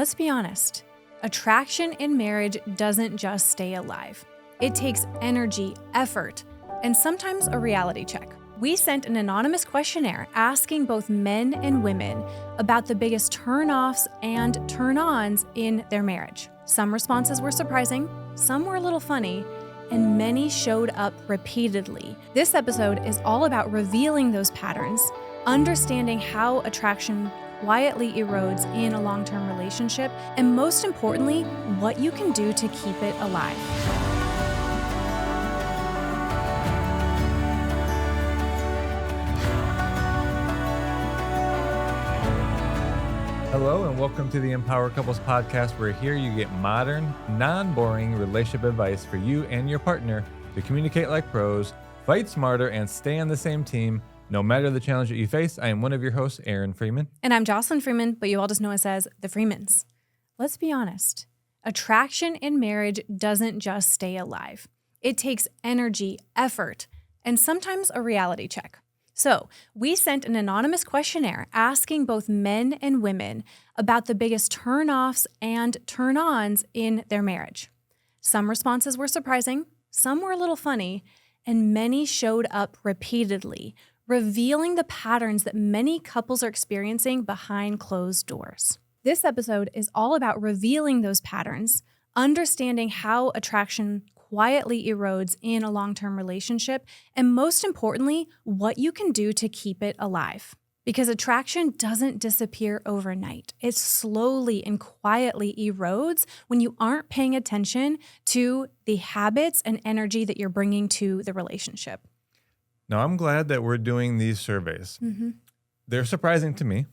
Let's be honest. Attraction in marriage doesn't just stay alive. It takes energy, effort, and sometimes a reality check. We sent an anonymous questionnaire asking both men and women about the biggest turn-offs and turn-ons in their marriage. Some responses were surprising, some were a little funny, and many showed up repeatedly. This episode is all about revealing those patterns, understanding how attraction quietly erodes in a long-term relationship, and most importantly, what you can do to keep it alive. Hello and welcome to the Empower Couples podcast, where here you get modern, non-boring relationship advice for you and your partner to communicate like pros, fight smarter, and stay on the same team no matter the challenge that you face. I am one of your hosts, Aaron Freeman. And I'm Jocelyn Freeman, but you all just know us as the Freemans. Let's be honest. Attraction in marriage doesn't just stay alive. It takes energy, effort, and sometimes a reality check. So we sent an anonymous questionnaire asking both men and women about the biggest turn-offs and turn-ons in their marriage. Some responses were surprising, some were a little funny, and many showed up repeatedly, revealing the patterns that many couples are experiencing behind closed doors. This episode is all about revealing those patterns, understanding how attraction quietly erodes in a long-term relationship, and most importantly, what you can do to keep it alive. Because attraction doesn't disappear overnight. It slowly and quietly erodes when you aren't paying attention to the habits and energy that you're bringing to the relationship. Now, I'm glad that we're doing these surveys. They're surprising to me.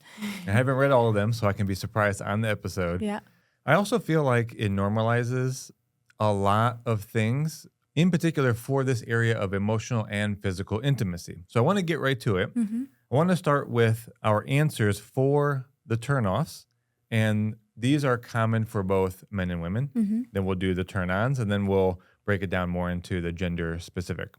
I haven't read all of them, so I can be surprised on the episode. Yeah. I also feel like it normalizes a lot of things, in particular for this area of emotional and physical intimacy. So I want to get right to it. I want to start with our answers for the turnoffs, and these are common for both men and women. Then we'll do the turn-ons, and then we'll break it down more into the gender specific.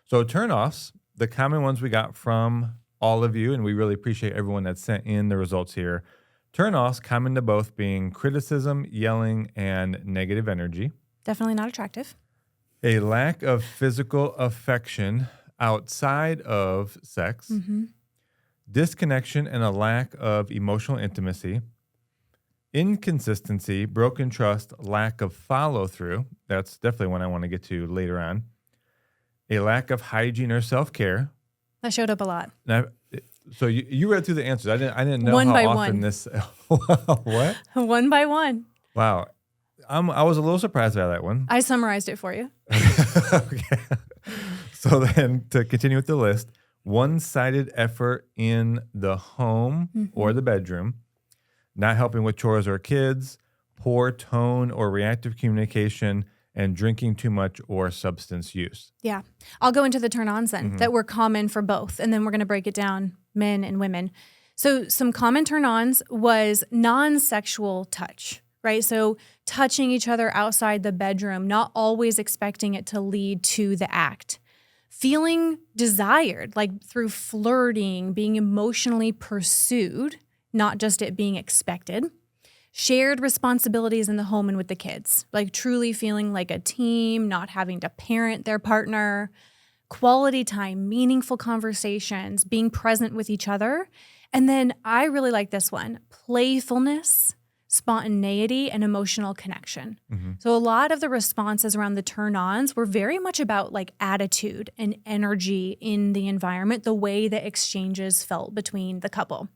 So turnoffs, the common ones we got from all of you, and we really appreciate everyone that sent in the results here. Turnoffs, common to both, being criticism, yelling, and negative energy. Definitely not attractive. A lack of physical affection outside of sex. Disconnection and a lack of emotional intimacy. Inconsistency, broken trust, lack of follow-through. That's definitely one I want to get to later on. A lack of hygiene or self-care. That showed up a lot. Now, so you read through the answers. I didn't know One how by often one. this. What? One by one. Wow, I was a little surprised by that one. I summarized it for you. Okay. So then, to continue with the list, one-sided effort in the home or the bedroom, not helping with chores or kids, poor tone or reactive communication, and drinking too much or substance use. Yeah. I'll go into the turn-ons then that were common for both, and then we're going to break it down, men and women. So some common turn-ons was non-sexual touch, right? So touching each other outside the bedroom, not always expecting it to lead to the act. Feeling desired, like through flirting, being emotionally pursued, not just it being expected. Shared responsibilities in the home and with the kids, like truly feeling like a team, not having to parent their partner, quality time, meaningful conversations, being present with each other. And then I really like this one, playfulness, spontaneity, and emotional connection. So a lot of the responses around the turn-ons were very much about like attitude and energy in the environment, the way the exchanges felt between the couple.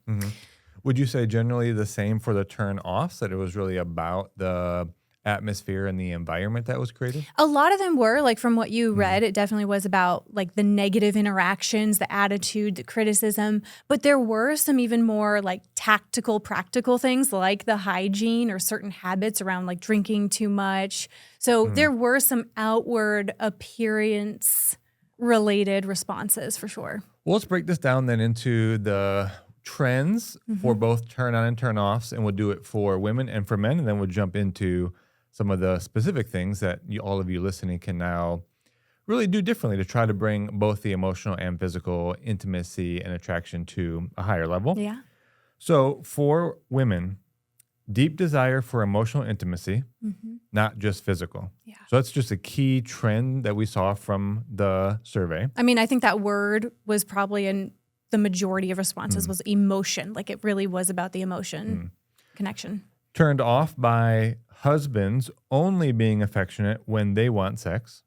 Would you say generally the same for the turn-offs, that it was really about the atmosphere and the environment that was created? A lot of them were, like from what you read, it definitely was about like the negative interactions, the attitude, the criticism, but there were some even more like tactical, practical things like the hygiene or certain habits around like drinking too much. So there were some outward appearance related responses for sure. Well, let's break this down then into the trends for both turn-on and turn-offs, and we'll do it for women and for men, and then we'll jump into some of the specific things that all of you listening can now really do differently to try to bring both the emotional and physical intimacy and attraction to a higher level. Yeah. So for women, deep desire for emotional intimacy, not just physical. Yeah. So that's just a key trend that we saw from the survey. I mean, I think that word was probably in the majority of responses was emotion. Like it really was about the emotion connection. Turned off by husbands only being affectionate when they want sex.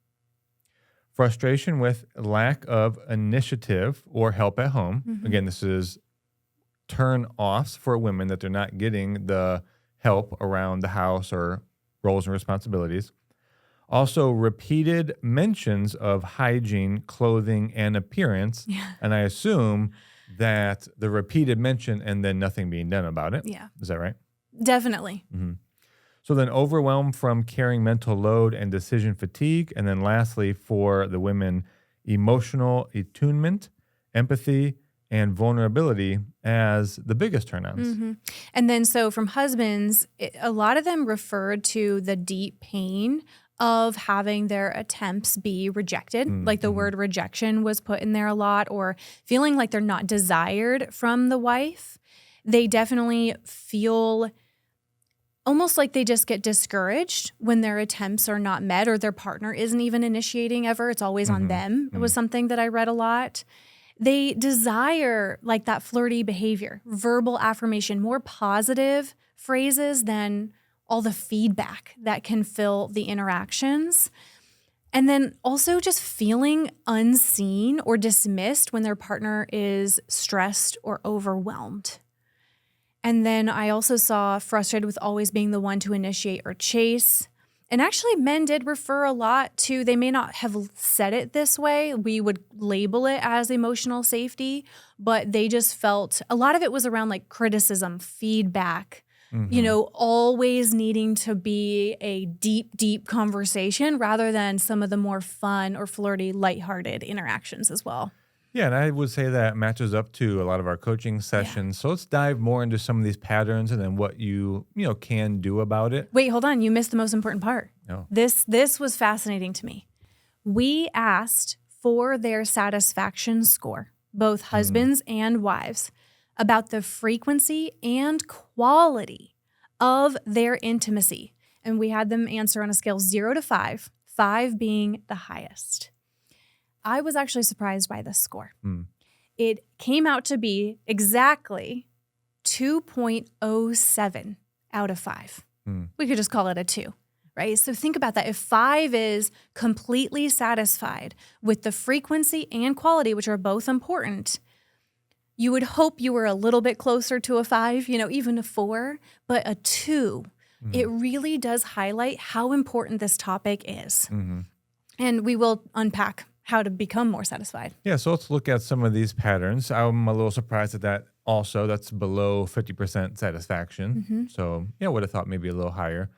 Frustration with lack of initiative or help at home. Again, this is turn-offs for women that they're not getting the help around the house or roles and responsibilities. Also, repeated mentions of hygiene, clothing, and appearance. Yeah. And I assume that the repeated mention and then nothing being done about it. Yeah. Is that right? Definitely. So then overwhelm from carrying mental load and decision fatigue. And then lastly, for the women, emotional attunement, empathy, and vulnerability as the biggest turn-ons. And then so from husbands, a lot of them referred to the deep pain of having their attempts be rejected. Like the word rejection was put in there a lot, or feeling like they're not desired from the wife. They definitely feel almost like they just get discouraged when their attempts are not met or their partner isn't even initiating ever. It's always on them. It was something that I read a lot. They desire like that flirty behavior, verbal affirmation, more positive phrases than all the feedback that can fill the interactions. And then also just feeling unseen or dismissed when their partner is stressed or overwhelmed. And then I also saw frustrated with always being the one to initiate or chase. And actually, men did refer a lot to, they may not have said it this way. We would label it as emotional safety, but they just felt a lot of it was around like criticism, feedback, always needing to be a deep, deep conversation rather than some of the more fun or flirty, lighthearted interactions as well. Yeah, and I would say that matches up to a lot of our coaching sessions. So let's dive more into some of these patterns and then what you can do about it. Wait, hold on. You missed the most important part. Oh. This was fascinating to me. We asked for their satisfaction score, both husbands and wives, about the frequency and quality of their intimacy. And we had them answer on a scale 0 to 5, 5 being the highest. I was actually surprised by this score. It came out to be exactly 2.07 out of 5. We could just call it a 2, right? So think about that. If 5 is completely satisfied with the frequency and quality, which are both important, you would hope you were a little bit closer to a 5, even a 4, but a 2. It really does highlight how important this topic is. And we will unpack how to become more satisfied. Yeah, so let's look at some of these patterns. I'm a little surprised at that also. That's below 50% satisfaction. So, I would have thought maybe a little higher.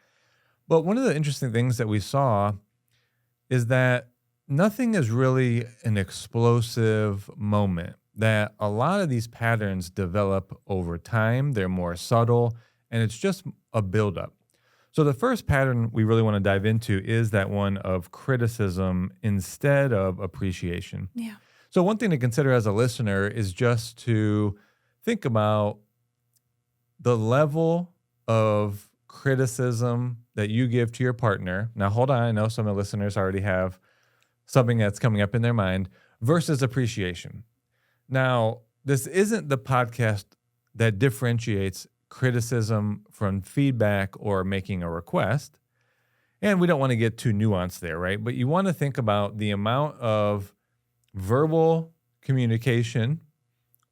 But one of the interesting things that we saw is that nothing is really an explosive moment, that a lot of these patterns develop over time. They're more subtle, and it's just a buildup. So the first pattern we really want to dive into is that one of criticism instead of appreciation. Yeah. So one thing to consider as a listener is just to think about the level of criticism that you give to your partner. Now, hold on. I know some of the listeners already have something that's coming up in their mind versus appreciation. Now, this isn't the podcast that differentiates criticism from feedback or making a request. And we don't want to get too nuanced there, right? But you want to think about the amount of verbal communication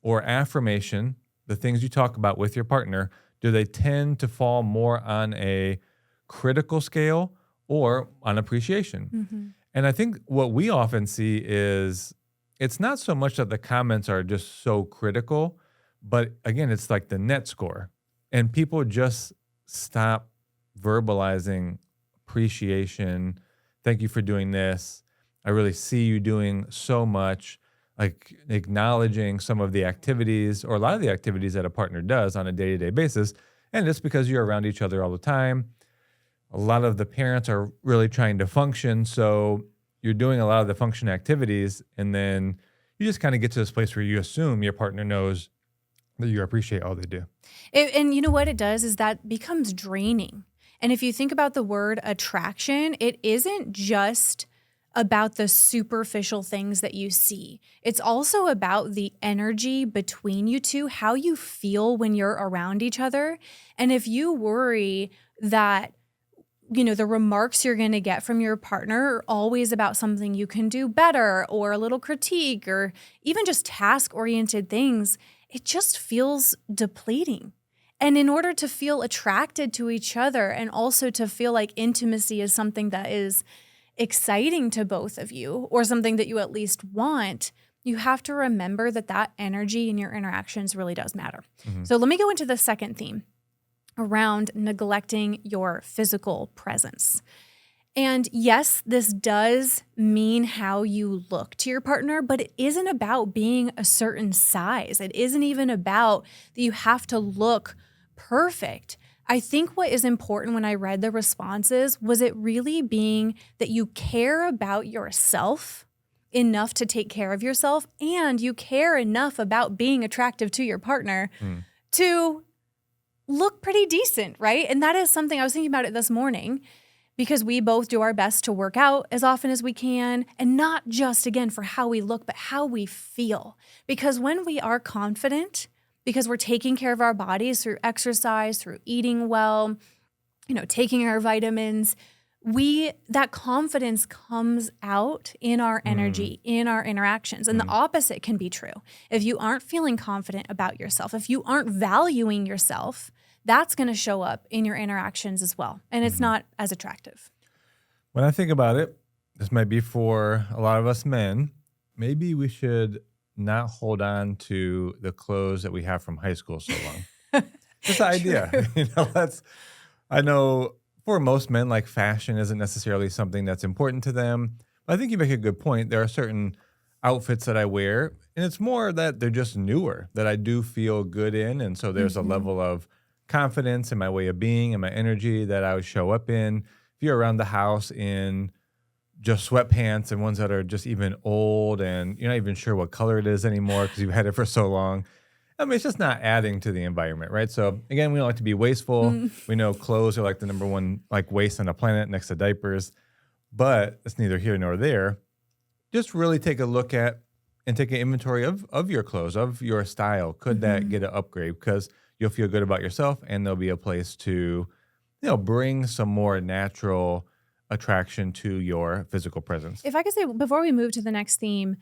or affirmation, the things you talk about with your partner. Do they tend to fall more on a critical scale or on appreciation? And I think what we often see is it's not so much that the comments are just so critical, but again, it's like the net score. And people just stop verbalizing appreciation. Thank you for doing this. I really see you doing so much. Like acknowledging some of the activities or a lot of the activities that a partner does on a day-to-day basis. And it's because you're around each other all the time. A lot of the parents are really trying to function. So you're doing a lot of the function activities. And then you just kind of get to this place where you assume your partner knows that you appreciate all they do. And you know what it does is that becomes draining. And if you think about the word attraction, it isn't just about the superficial things that you see. It's also about the energy between you two, how you feel when you're around each other. And if you worry that, you know, the remarks you're going to get from your partner are always about something you can do better or a little critique or even just task-oriented things, it just feels depleting. And in order to feel attracted to each other and also to feel like intimacy is something that is exciting to both of you or something that you at least want, you have to remember that that energy in your interactions really does matter. Mm-hmm. So let me go into the second theme around neglecting your physical presence. And yes, this does mean how you look to your partner, but it isn't about being a certain size. It isn't even about that you have to look perfect. I think what is important when I read the responses was it really being that you care about yourself enough to take care of yourself and you care enough about being attractive to your partner to look pretty decent, right? And that is something I was thinking about it this morning because we both do our best to work out as often as we can and not just, again, for how we look, but how we feel. Because when we are confident, because we're taking care of our bodies through exercise, through eating well, you know, taking our vitamins, that confidence comes out in our energy, in our interactions. And the opposite can be true. If you aren't feeling confident about yourself, if you aren't valuing yourself, that's going to show up in your interactions as well. And it's not as attractive. When I think about it, this might be for a lot of us men, maybe we should not hold on to the clothes that we have from high school so long. Just the idea. You know, I know for most men, like fashion isn't necessarily something that's important to them. But I think you make a good point. There are certain outfits that I wear, and it's more that they're just newer, that I do feel good in. And so there's a level of confidence in my way of being and my energy that I would show up in. If you're around the house in just sweatpants and ones that are just even old and you're not even sure what color it is anymore because you've had it for so long, I mean, it's just not adding to the environment, right? So again, we don't like to be wasteful. We know clothes are like the number one like waste on the planet next to diapers, but it's neither here nor there. Just really take a look at and take an inventory of your clothes, of your style. Could that get an upgrade? Because you'll feel good about yourself and there'll be a place to, you know, bring some more natural attraction to your physical presence. If I could say, before we move to the next theme,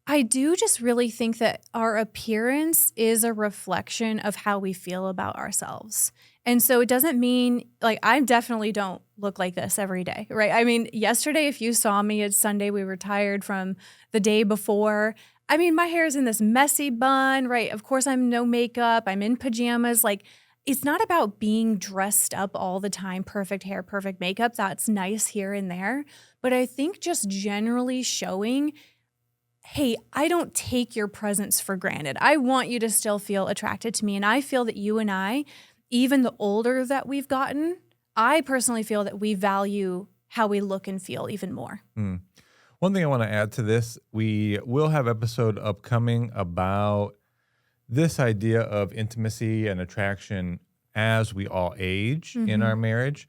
I do just really think that our appearance is a reflection of how we feel about ourselves. And so it doesn't mean, like, I definitely don't look like this every day, right? I mean, yesterday, if you saw me, it's Sunday, we were tired from the day before. I mean, my hair is in this messy bun, right? Of course, I'm no makeup. I'm in pajamas. Like, it's not about being dressed up all the time, perfect hair, perfect makeup. That's nice here and there. But I think just generally showing, hey, I don't take your presence for granted. I want you to still feel attracted to me. And I feel that you and I, even the older that we've gotten, I personally feel that we value how we look and feel even more. One thing I want to add to this, we will have episode upcoming about this idea of intimacy and attraction as we all age in our marriage.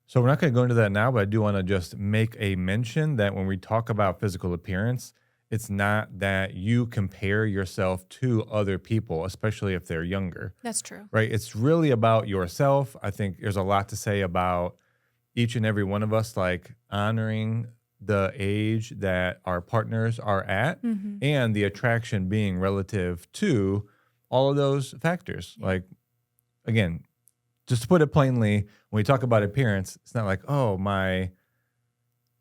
So we're not going to go into that now, but I do want to just make a mention that when we talk about physical appearance, it's not that you compare yourself to other people, especially if they're younger. That's true. Right? It's really about yourself. I think there's a lot to say about each and every one of us, like honoring the age that our partners are at and the attraction being relative to all of those factors. Like, again, just to put it plainly, when we talk about appearance, it's not like, oh, my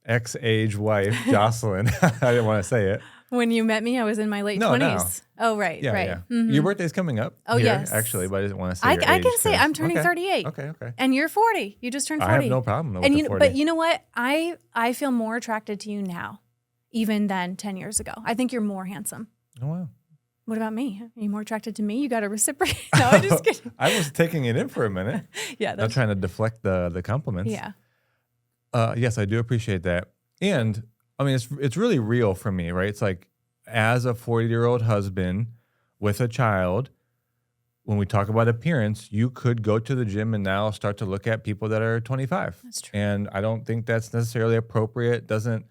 ex-age wife, Jocelyn. I didn't want to say it. When you met me, I was in my late 20s. No. Oh, right, Yeah, right. yeah. Your birthday's coming up. Oh, here, yes. Actually, but I didn't want to say your I age can say 'cause- I'm turning 38. Okay. And you're 40. You just turned 40. I have no problem with And the 40. But you know what? I feel more attracted to you now, even than 10 years ago. I think you're more handsome. Oh, wow. What about me? Are you more attracted to me? You got to reciprocate. No, I'm just kidding. I was taking it in for a minute. Yeah, Not trying to deflect the compliments. Yeah. Yes, I do appreciate that. And I mean, it's really real for me, right? It's like as a 40-year-old husband with a child, when we talk about appearance, you could go to the gym and now start to look at people that are 25. That's true. And I don't think that's necessarily appropriate. Doesn't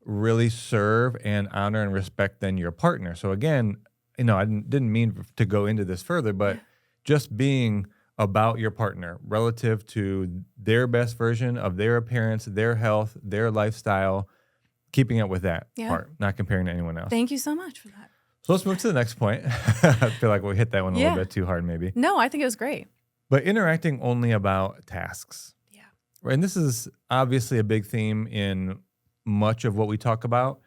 really serve and honor and respect then your partner. So again, I didn't mean to go into this further, but just being about your partner relative to their best version of their appearance, their health, their lifestyle, keeping up with that part, not comparing to anyone else. Thank you so much for that. So let's move to the next point. I feel like we hit that one a little bit too hard maybe. No, I think it was great. But interacting only about tasks. Yeah. Right. And this is obviously a big theme in much of what we talk about,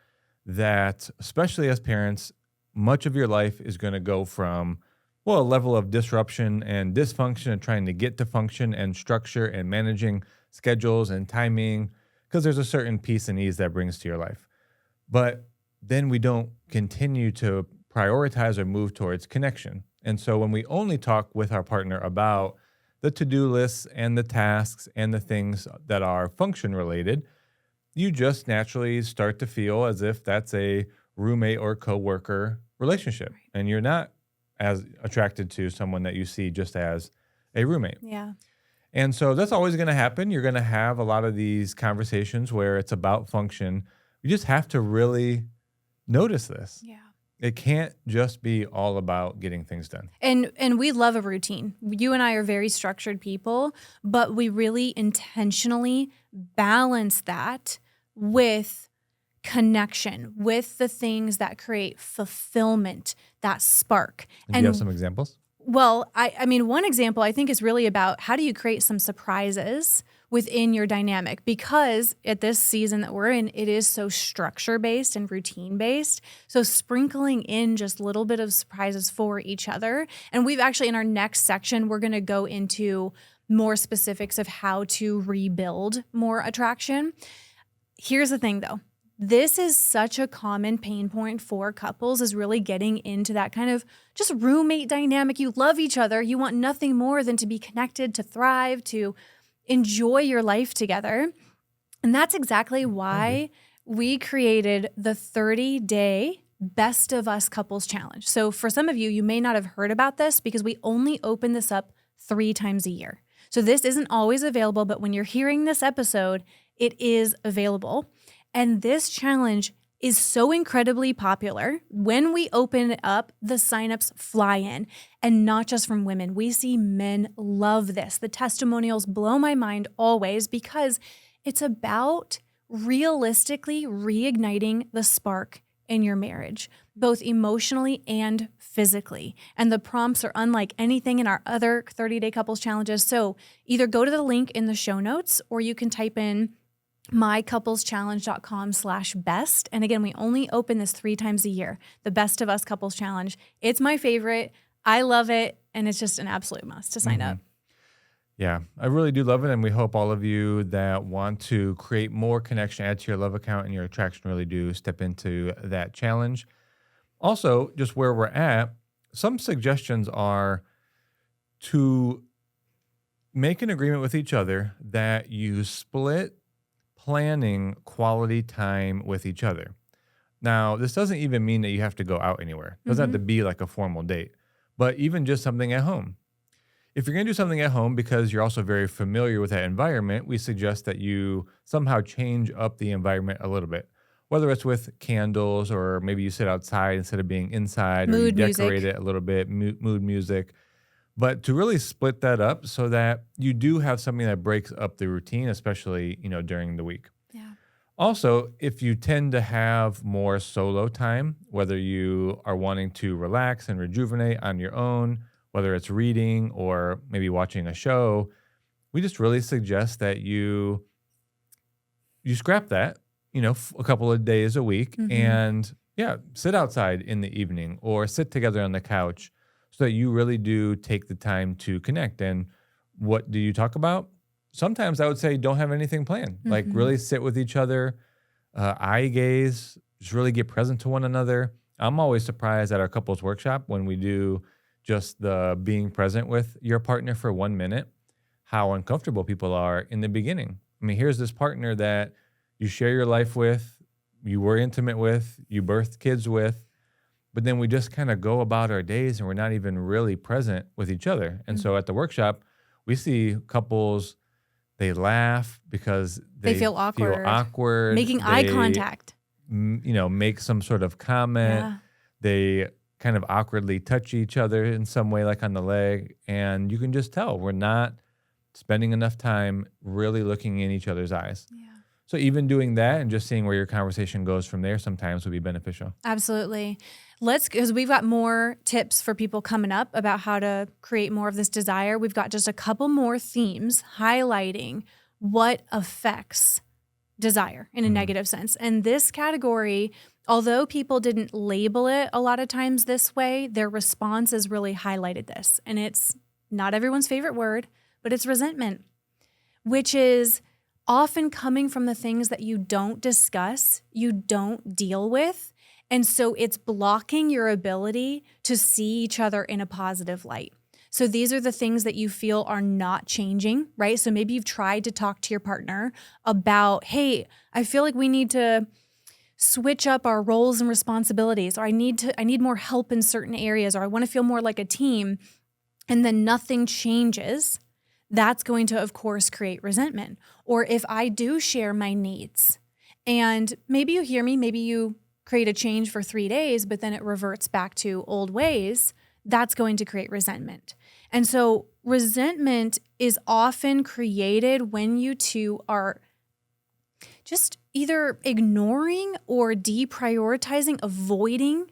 that especially as parents, much of your life is going to go from, well, a level of disruption and dysfunction and trying to get to function and structure and managing schedules and timing, because there's a certain peace and ease that brings to your life. But then we don't continue to prioritize or move towards connection. And so when we only talk with our partner about the to-do lists and the tasks and the things that are function related, you just naturally start to feel as if that's a roommate or coworker relationship. Right. And you're not as attracted to someone that you see just as a roommate. Yeah. And so that's always going to happen. You're going to have a lot of these conversations where it's about function. You just have to really notice this. Yeah. It can't just be all about getting things done. And we love a routine. You and I are very structured people, but we really intentionally balance that with connection, with the things that create fulfillment, that spark. And do you have some examples? Well, I mean, one example I think is really about how do you create some surprises within your dynamic, because at this season that we're in, it is so structure-based and routine-based. So sprinkling in just a little bit of surprises for each other. And we've actually, in our next section, we're going to go into more specifics of how to rebuild more attraction. Here's the thing, though. This is such a common pain point for couples, is really getting into that kind of just roommate dynamic. You love each other. You want nothing more than to be connected, to thrive, to enjoy your life together. And that's exactly why we created the 30-day Best of Us Couples Challenge. So for some of you, you may not have heard about this because we only open this up 3 times a year. So this isn't always available, but when you're hearing this episode, it is available. And this challenge is so incredibly popular. When we open it up, the signups fly in, and not just from women. We see men love this. The testimonials blow my mind always, because it's about realistically reigniting the spark in your marriage, both emotionally and physically. And the prompts are unlike anything in our other 30-day couples challenges. So either go to the link in the show notes, or you can type in mycoupleschallenge.com/best. And again, we only open this 3 times a year, the Best of Us Couples Challenge. It's my favorite. I love it. And it's just an absolute must to sign up. Yeah, I really do love it. And we hope all of you that want to create more connection, add to your love account and your attraction, really do step into that challenge. Also, just where we're at, some suggestions are to make an agreement with each other that you split planning quality time with each other. Now, this doesn't even mean that you have to go out anywhere. It doesn't have to be like a formal date, but even just something at home. If you're going to do something at home because you're also very familiar with that environment, we suggest that you somehow change up the environment a little bit, whether it's with candles or maybe you sit outside instead of being inside, or you decorate it a little bit, mood music. But to really split that up so that you do have something that breaks up the routine, especially, during the week. Yeah. Also, if you tend to have more solo time, whether you are wanting to relax and rejuvenate on your own, whether it's reading or maybe watching a show, we just really suggest that you scrap that, a couple of days a week and sit outside in the evening or sit together on the couch, so that you really do take the time to connect. And what do you talk about? Sometimes I would say don't have anything planned. Like really sit with each other, eye gaze, just really get present to one another. I'm always surprised at our couples workshop when we do just the being present with your partner for 1 minute, how uncomfortable people are in the beginning. I mean, here's this partner that you share your life with, you were intimate with, you birthed kids with, but then we just kind of go about our days and we're not even really present with each other. And so at the workshop, we see couples, they laugh because They feel awkward. Making eye contact. Make some sort of comment. Yeah. They kind of awkwardly touch each other in some way, like on the leg. And you can just tell we're not spending enough time really looking in each other's eyes. Yeah. So even doing that and just seeing where your conversation goes from there sometimes would be beneficial. Absolutely. Because we've got more tips for people coming up about how to create more of this desire. We've got just a couple more themes highlighting what affects desire in a negative sense. And this category, although people didn't label it a lot of times this way, their responses really highlighted this. And it's not everyone's favorite word, but it's resentment, which is often coming from the things that you don't discuss, you don't deal with. And so it's blocking your ability to see each other in a positive light. So these are the things that you feel are not changing, right? So maybe you've tried to talk to your partner about, hey, I feel like we need to switch up our roles and responsibilities, or I need more help in certain areas, or I want to feel more like a team, and then nothing changes. That's going to, of course, create resentment. Or if I do share my needs and maybe you hear me, maybe you create a change for 3 days, but then it reverts back to old ways, that's going to create resentment. And so resentment is often created when you two are just either ignoring or deprioritizing, avoiding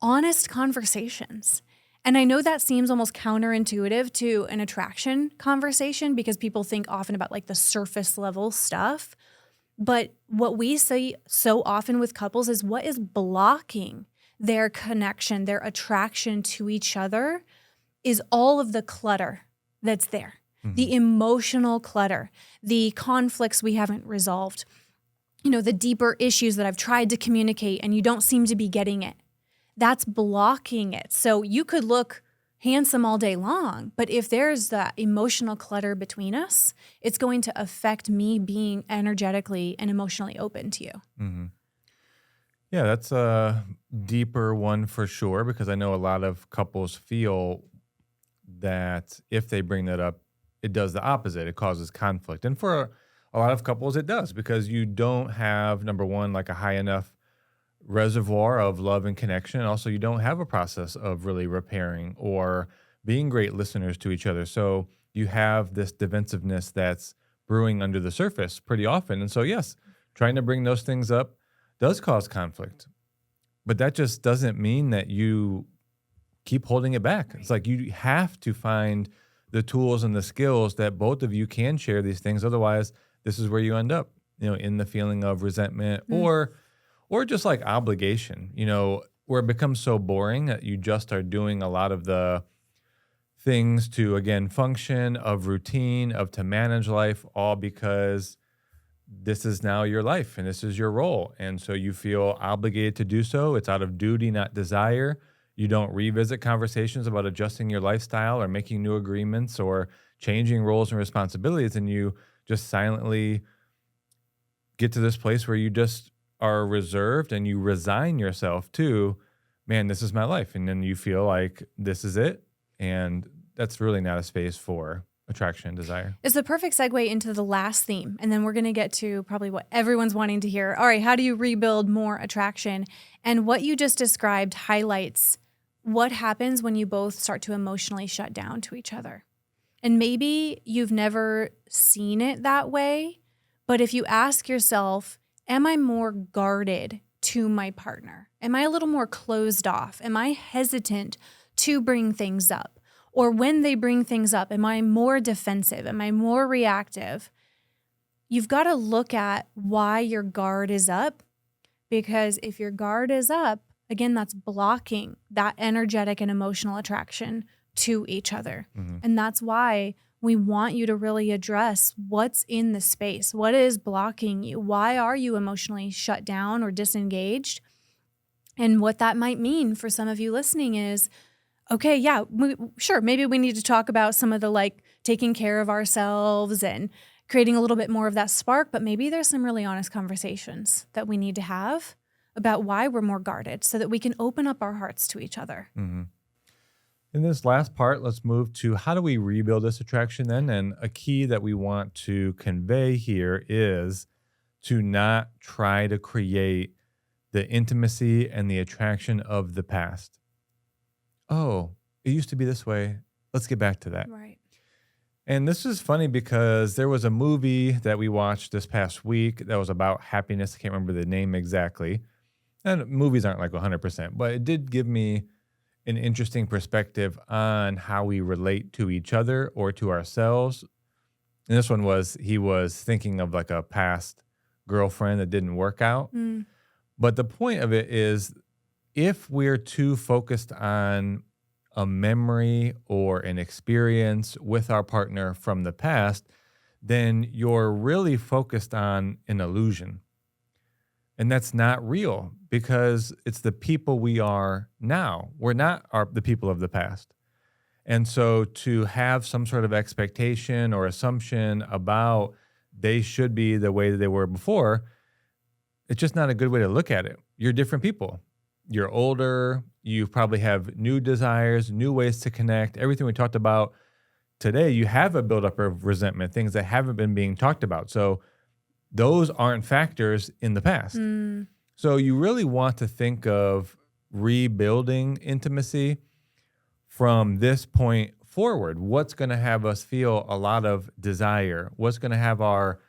honest conversations. And I know that seems almost counterintuitive to an attraction conversation because people think often about like the surface level stuff. But what we see so often with couples is what is blocking their connection, their attraction to each other is all of the clutter that's there, the emotional clutter, the conflicts we haven't resolved, the deeper issues that I've tried to communicate and you don't seem to be getting it. That's blocking it. So you could look handsome all day long, but if there's that emotional clutter between us, it's going to affect me being energetically and emotionally open to you. Mm-hmm. Yeah, that's a deeper one for sure, because I know a lot of couples feel that if they bring that up, it does the opposite. It causes conflict. And for a lot of couples, it does, because you don't have, number one, like a high enough reservoir of love and connection. Also, you don't have a process of really repairing or being great listeners to each other. So you have this defensiveness that's brewing under the surface pretty often. And so, yes, trying to bring those things up does cause conflict. But that just doesn't mean that you keep holding it back. It's like you have to find the tools and the skills that both of you can share these things. Otherwise, this is where you end up, in the feeling of resentment or just like obligation, where it becomes so boring that you just are doing a lot of the things to, again, function, of routine, of to manage life, all because this is now your life and this is your role. And so you feel obligated to do so. It's out of duty, not desire. You don't revisit conversations about adjusting your lifestyle or making new agreements or changing roles and responsibilities. And you just silently get to this place where you just are reserved and you resign yourself to, man, this is my life. And then you feel like this is it. And that's really not a space for attraction and desire. It's the perfect segue into the last theme. And then we're going to get to probably what everyone's wanting to hear. All right, how do you rebuild more attraction? And what you just described highlights what happens when you both start to emotionally shut down to each other. And maybe you've never seen it that way, but if you ask yourself, am I more guarded to my partner? Am I a little more closed off? Am I hesitant to bring things up? Or when they bring things up, am I more defensive? Am I more reactive? You've got to look at why your guard is up, because if your guard is up, again, that's blocking that energetic and emotional attraction to each other. Mm-hmm. And that's why we want you to really address what's in the space. What is blocking you? Why are you emotionally shut down or disengaged? And what that might mean for some of you listening is, okay, yeah, sure, maybe we need to talk about some of the taking care of ourselves and creating a little bit more of that spark, but maybe there's some really honest conversations that we need to have about why we're more guarded so that we can open up our hearts to each other. Mm-hmm. In this last part, let's move to how do we rebuild this attraction then? And a key that we want to convey here is to not try to create the intimacy and the attraction of the past. Oh, it used to be this way. Let's get back to that. Right. And this is funny because there was a movie that we watched this past week that was about happiness. I can't remember the name exactly. And movies aren't like 100%, but it did give me an interesting perspective on how we relate to each other or to ourselves. And this one was, he was thinking of like a past girlfriend that didn't work out. Mm. But the point of it is, if we're too focused on a memory or an experience with our partner from the past, then you're really focused on an illusion. And that's not real because it's the people we are now. We're not the people of the past. And so to have some sort of expectation or assumption about they should be the way that they were before, it's just not a good way to look at it. You're different people. You're older. You probably have new desires, new ways to connect. Everything we talked about today, you have a buildup of resentment, things that haven't been being talked about. So those aren't factors in the past. Mm. So you really want to think of rebuilding intimacy from this point forward. What's going to have us feel a lot of desire? What's going to have our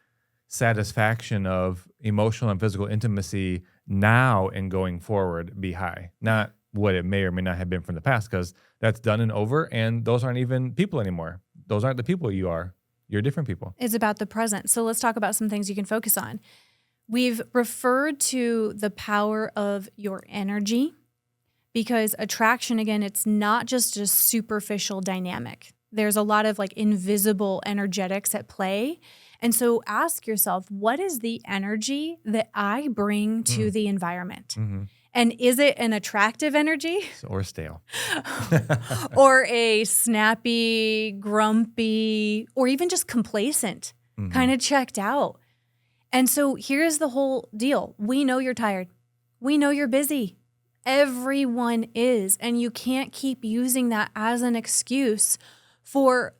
satisfaction of emotional and physical intimacy now and going forward be high? Not what it may or may not have been from the past, because that's done and over, and those aren't even people anymore. Those aren't the people you are. You're different people. It's about the present. So let's talk about some things you can focus on. We've referred to the power of your energy because attraction, again, it's not just a superficial dynamic. There's a lot of like invisible energetics at play. And so ask yourself, what is the energy that I bring to the environment? Mm-hmm. And is it an attractive energy? Or stale. Or a snappy, grumpy, or even just complacent, kind of checked out? And so here's the whole deal. We know you're tired. We know you're busy. Everyone is. And you can't keep using that as an excuse for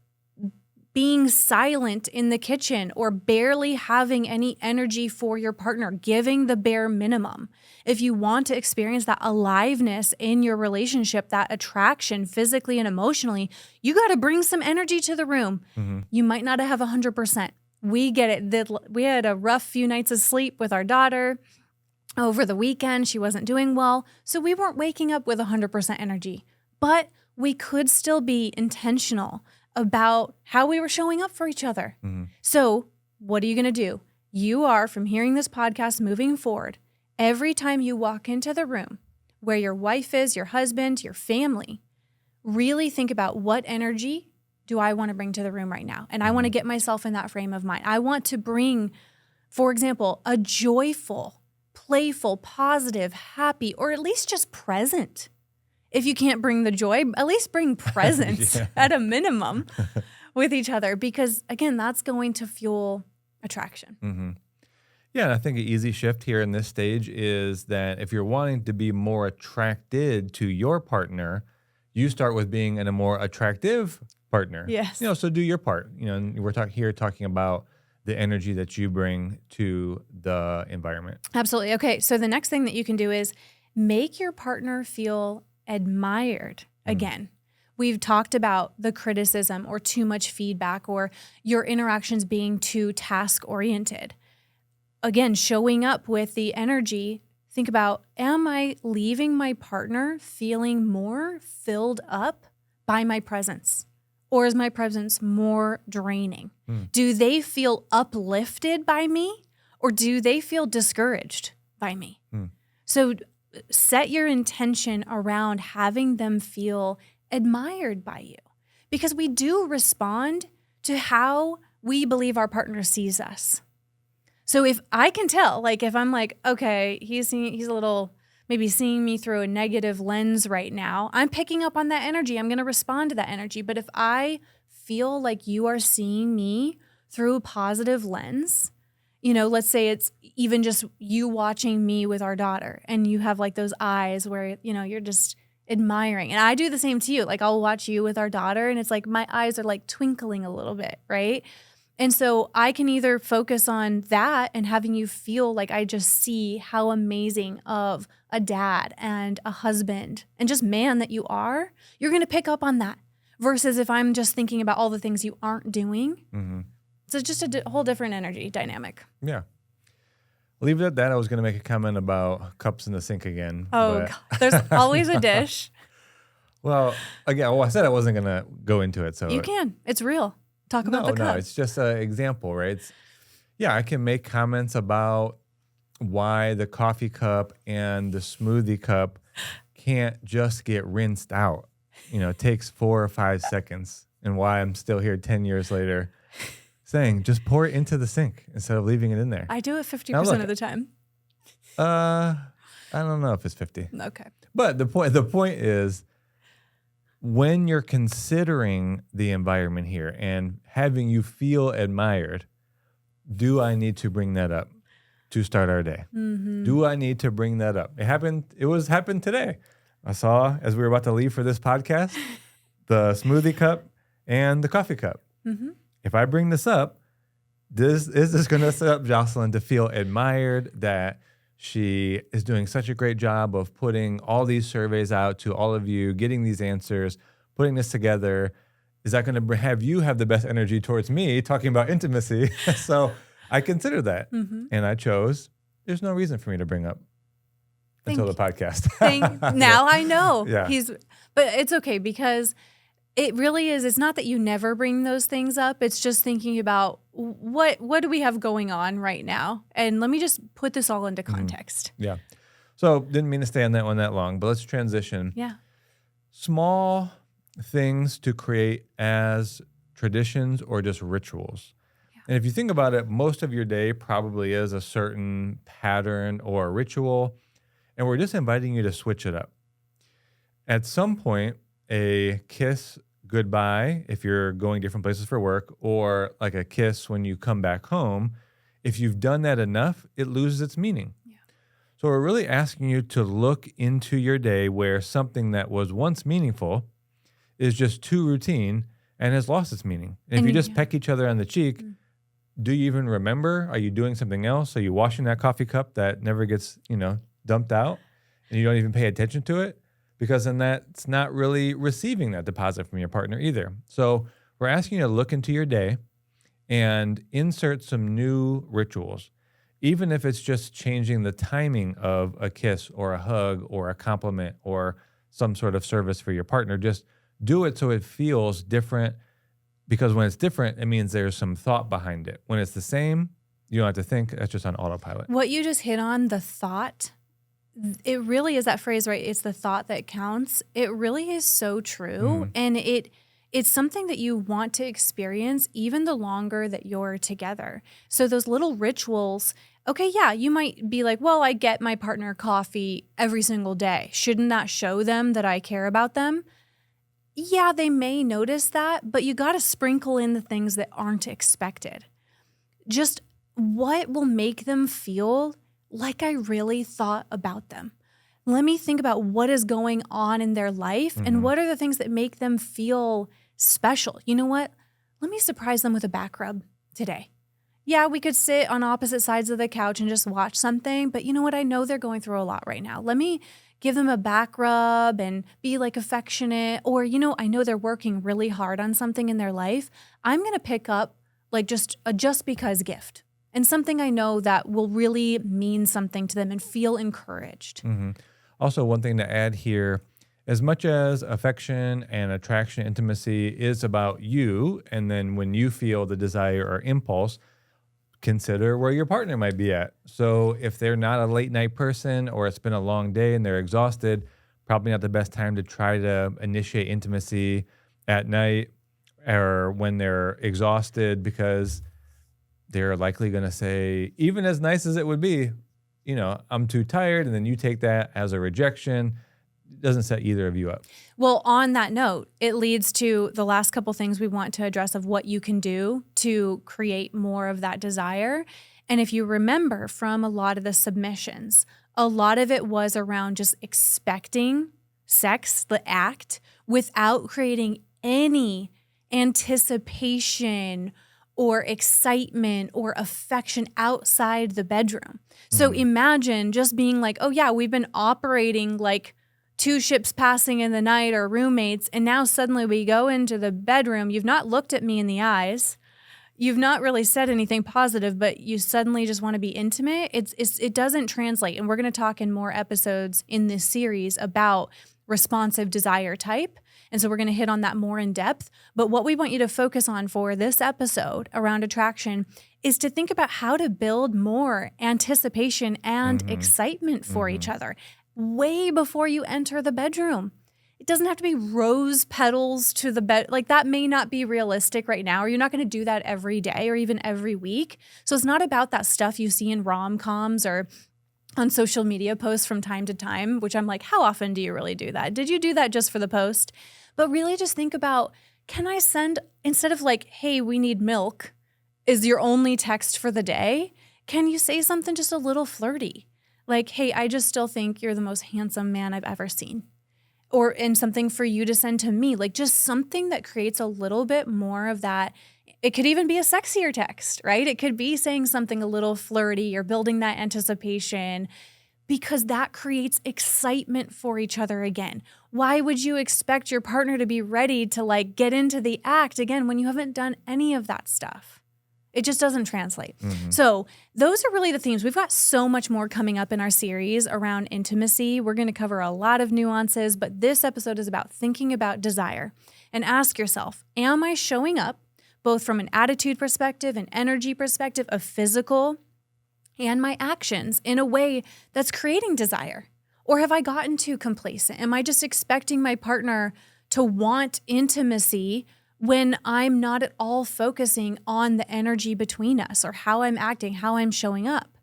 being silent in the kitchen or barely having any energy for your partner, giving the bare minimum. If you want to experience that aliveness in your relationship, that attraction physically and emotionally, you got to bring some energy to the room. Mm-hmm. You might not have 100%. We get it. We had a rough few nights of sleep with our daughter over the weekend. She wasn't doing well. So we weren't waking up with 100% energy, but we could still be intentional about how we were showing up for each other. Mm-hmm. So what are you going to do? You are, from hearing this podcast moving forward, every time you walk into the room where your wife is, your husband, your family, really think about what energy do I want to bring to the room right now? And I want to get myself in that frame of mind. I want to bring, for example, a joyful, playful, positive, happy, or at least just present. If you can't bring the joy, at least bring presence at a minimum with each other, because again, that's going to fuel attraction. Mm-hmm. Yeah, and I think an easy shift here in this stage is that if you're wanting to be more attracted to your partner, you start with being in a more attractive partner. Yes. So do your part. And we're talking about the energy that you bring to the environment. Absolutely. Okay, so the next thing that you can do is make your partner feel admired again. We've talked about the criticism or too much feedback or your interactions being too task-oriented. Again, showing up with the energy, think about, am I leaving my partner feeling more filled up by my presence? Or is my presence more draining? Do they feel uplifted by me? Or do they feel discouraged by me? So set your intention around having them feel admired by you, because we do respond to how we believe our partner sees us. So if I can tell, like if I'm like, okay, he's a little maybe seeing me through a negative lens right now, I'm picking up on that energy. I'm going to respond to that energy. But if I feel like you are seeing me through a positive lens, Let's say it's even just you watching me with our daughter and you have like those eyes where, you're just admiring. And I do the same to you. Like I'll watch you with our daughter and it's like my eyes are like twinkling a little bit, right? And so I can either focus on that and having you feel like I just see how amazing of a dad and a husband and just man that you are, you're going to pick up on that. Versus if I'm just thinking about all the things you aren't doing. Mm-hmm. So just a whole different energy dynamic. Yeah. Leave it at that. I was going to make a comment about cups in the sink again. Oh, God. There's always a dish. Well, again, I said I wasn't going to go into it. So you can. It's real. Talk about the cup. No, it's just an example, right? I can make comments about why the coffee cup and the smoothie cup can't just get rinsed out. It takes 4 or 5 seconds, and why I'm still here 10 years later saying just pour it into the sink instead of leaving it in there. I do it 50% of the time. I don't know if it's 50. Okay. But the point is, when you're considering the environment here and having you feel admired, do I need to bring that up to start our day? Mm-hmm. Do I need to bring that up? It happened today. I saw, as we were about to leave for this podcast, the smoothie cup and the coffee cup. Mm-hmm. If I bring this up, is this going to set up Jocelyn to feel admired that she is doing such a great job of putting all these surveys out to all of you, getting these answers, putting this together? Is that going to have you have the best energy towards me talking about intimacy? So I considered that, and I chose, there's no reason for me to bring up until the podcast. Now I know. Yeah. But it's okay because it really is. It's not that you never bring those things up. It's just thinking about what do we have going on right now? And let me just put this all into context. Yeah. So didn't mean to stay on that one that long, but let's transition. Yeah. Small things to create as traditions or just rituals. Yeah. And if you think about it, most of your day probably is a certain pattern or ritual. And we're just inviting you to switch it up. At some point, a kiss goodbye if you're going different places for work, or like a kiss when you come back home, if you've done that enough, it loses its meaning. Yeah. So we're really asking you to look into your day where something that was once meaningful is just too routine and has lost its meaning. And if you just peck each other on the cheek, do you even remember? Are you doing something else? Are you washing that coffee cup that never gets, dumped out, and you don't even pay attention to it? Because then that's not really receiving that deposit from your partner either. So we're asking you to look into your day and insert some new rituals, even if it's just changing the timing of a kiss or a hug or a compliment or some sort of service for your partner. Just do it so it feels different, because when it's different, it means there's some thought behind it. When it's the same, you don't have to think. That's just on autopilot. What you just hit on, the thought, it really is that phrase, right? It's the thought that counts. It really is so true. And it's something that you want to experience even the longer that you're together. So those little rituals, okay, yeah, you might be like, well, I get my partner coffee every single day. Shouldn't that show them that I care about them? Yeah, they may notice that, but you got to sprinkle in the things that aren't expected. Just what will make them feel like I really thought about them. Let me think about what is going on in their life and what are the things that make them feel special. You know what? Let me surprise them with a back rub today. Yeah, we could sit on opposite sides of the couch and just watch something, but you know what? I know they're going through a lot right now. Let me give them a back rub and be like affectionate. Or, I know they're working really hard on something in their life. I'm going to pick up like just a just because gift. And something I know that will really mean something to them and feel encouraged. Also, one thing to add here, as much as affection and attraction, intimacy is about you, and then when you feel the desire or impulse, consider where your partner might be at. So if they're not a late night person, or it's been a long day and they're exhausted, probably not the best time to try to initiate intimacy at night or when they're exhausted, because they're likely going to say, even as nice as it would be, I'm too tired. And then you take that as a rejection. It doesn't set either of you up. Well, on that note, it leads to the last couple things we want to address of what you can do to create more of that desire. And if you remember from a lot of the submissions, a lot of it was around just expecting sex, the act, without creating any anticipation or excitement or affection outside the bedroom. So imagine just being like, oh yeah, we've been operating like two ships passing in the night or roommates, and now suddenly we go into the bedroom. You've not looked at me in the eyes. You've not really said anything positive, but you suddenly just want to be intimate. It doesn't translate. And we're going to talk in more episodes in this series about responsive desire type. And so we're going to hit on that more in depth. But what we want you to focus on for this episode around attraction is to think about how to build more anticipation and excitement for each other way before you enter the bedroom. It doesn't have to be rose petals to the bed. Like that may not be realistic right now, or you're not going to do that every day or even every week. So it's not about that stuff you see in rom-coms or on social media posts from time to time, which I'm like, how often do you really do that? Did you do that just for the post? But really just think about, can I send, instead of like, hey, we need milk, is your only text for the day? Can you say something just a little flirty? Like, hey, I just still think you're the most handsome man I've ever seen. And something for you to send to me, like just something that creates a little bit more of that. It could even be a sexier text, right? It could be saying something a little flirty or building that anticipation, because that creates excitement for each other again. Why would you expect your partner to be ready to like get into the act again when you haven't done any of that stuff? It just doesn't translate. So those are really the themes. We've got so much more coming up in our series around intimacy. We're going to cover a lot of nuances, but this episode is about thinking about desire. And ask yourself, am I showing up both from an attitude perspective, an energy perspective, a physical, and my actions in a way that's creating desire? Or have I gotten too complacent? Am I just expecting my partner to want intimacy when I'm not at all focusing on the energy between us or how I'm acting, how I'm showing up?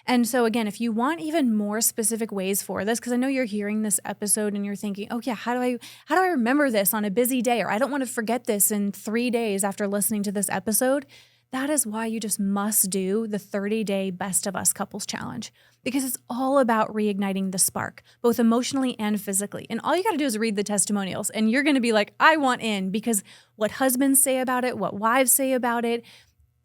And so again, if you want even more specific ways for this, because I know you're hearing this episode and you're thinking, oh yeah, how do I remember this on a busy day? Or I don't want to forget this in 3 days after listening to this episode. That is why you just must do the 30-day Best of Us Couples Challenge, because it's all about reigniting the spark, both emotionally and physically. And all you got to do is read the testimonials, and you're going to be like, I want in, because what husbands say about it, what wives say about it,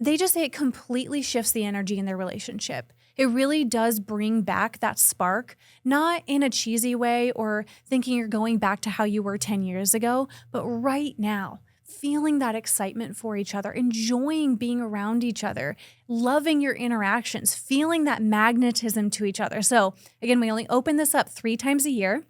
they just say it completely shifts the energy in their relationship. It really does bring back that spark, not in a cheesy way or thinking you're going back to how you were 10 years ago, but right now. Feeling that excitement for each other, enjoying being around each other, loving your interactions, feeling that magnetism to each other. So again, we only open this up 3 times a year.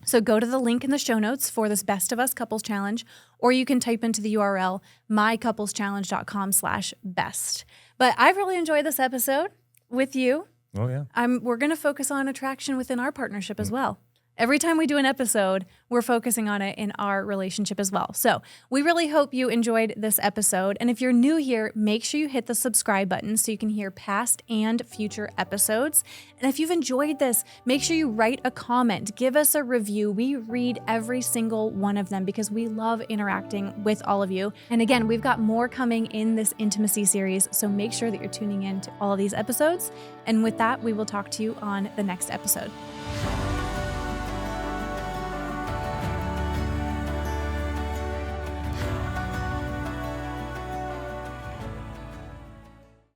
So go to the link in the show notes for this Best of Us Couples Challenge, or you can type into the URL mycoupleschallenge.com/best. But I've really enjoyed this episode with you. Oh yeah. We're going to focus on attraction within our partnership as well. Every time we do an episode, we're focusing on it in our relationship as well. So we really hope you enjoyed this episode. And if you're new here, make sure you hit the subscribe button so you can hear past and future episodes. And if you've enjoyed this, make sure you write a comment, give us a review. We read every single one of them because we love interacting with all of you. And again, we've got more coming in this intimacy series. So make sure that you're tuning in to all of these episodes. And with that, we will talk to you on the next episode.